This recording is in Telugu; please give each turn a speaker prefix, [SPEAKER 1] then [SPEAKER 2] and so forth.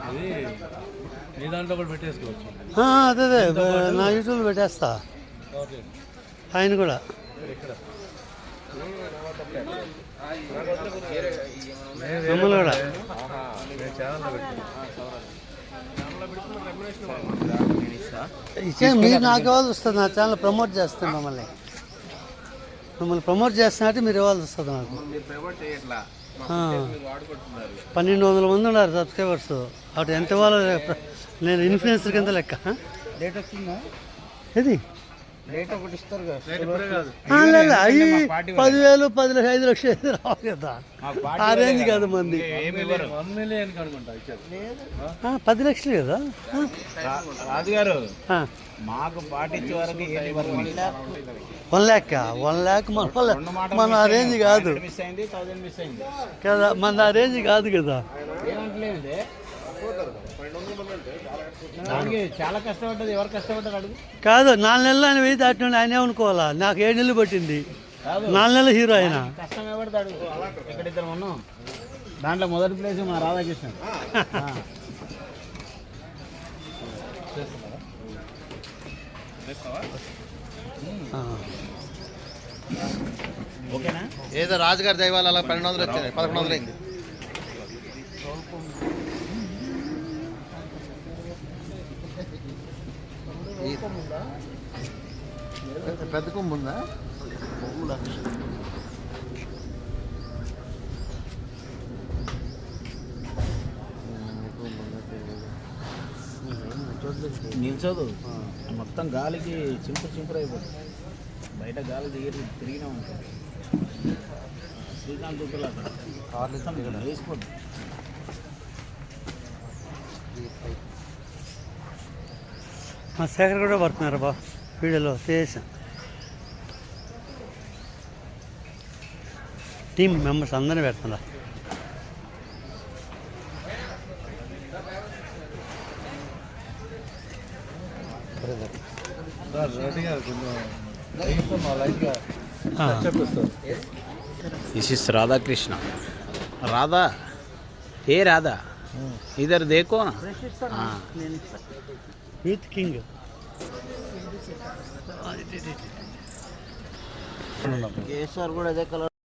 [SPEAKER 1] అది మీ దాంట్లో కూడా పెట్టేసుకోవచ్చు.
[SPEAKER 2] అదే నా యూట్యూబ్లో పెట్టేస్తా. ఆయన కూడా మమ్మల్ని కూడా మీరు నాకు ఇవ్వాల్సి వస్తుంది. నా ఛానల్ ప్రమోట్ చేస్తాను. మిమ్మల్ని ప్రమోట్ చేస్తున్నట్టు మీరు ఇవ్వాల్సి వస్తుంది నాకు. 1200 మంది ఉన్నారు సబ్స్క్రైబర్స్. అటు ఎంత ఇవ్వాలో నేను ఇన్ఫ్లుయెన్సర్ కింద లెక్క.
[SPEAKER 3] డేట్ వచ్చిందా?
[SPEAKER 2] ఇది
[SPEAKER 3] రేట్ ఒకటి ఇస్తారు కదా,
[SPEAKER 2] లేదు అవి 10,000 5 లక్షలు రావు కదా. ఆ రేంజ్ కాదు మంది. 10 లక్షలు కదా
[SPEAKER 3] రాజుగారు. మాకు పాటించే వరకు
[SPEAKER 2] 1 lakh మన ఆ రేంజ్ కాదు కదా. మన ఆ రేంజ్ కాదు కదా.
[SPEAKER 3] చాలా కష్టపడ్డది. ఎవరు కష్టపడ్డారు అడుగు.
[SPEAKER 2] కాదు 4 నెలలు ఆయన వెయ్యి దాటినండి. ఆయన ఏమనుకోవాలా? నాకు 7 నెలలు పట్టింది. 4 నెలల హీరో ఆయన.
[SPEAKER 3] కష్టం ఎవరిదాడు? ఇక్కడ ఇద్దరు ఉన్నాం. దాంట్లో మొదటి ప్లేస్ మన రాధాకృష్ణ. ఓకేనా?
[SPEAKER 4] ఏదో రాజుగారి దైవాలు అలా 1200 వచ్చాయి. 1100 అయింది. పెద్ద కొమ్ము ఉందా?
[SPEAKER 3] నిల్చోదు. మొత్తం గాలికి చింపురు అయిపోతుంది. బయట గాలి తిరిగినా ఉంటుంది. శ్రీకాంత్ వేసిపోతుంది.
[SPEAKER 2] మా శేఖర్ కూడా పడుతున్నారు బా వీడియోలో చేసాం. టీమ్ మెంబర్స్ అందరినీ పెడుతున్నారు.
[SPEAKER 3] This is Radha Krishna. राधा हे राधा इधर देखो ना.
[SPEAKER 2] యూత్ కింగ్
[SPEAKER 3] కేసర్ కూడా అదే కలర్.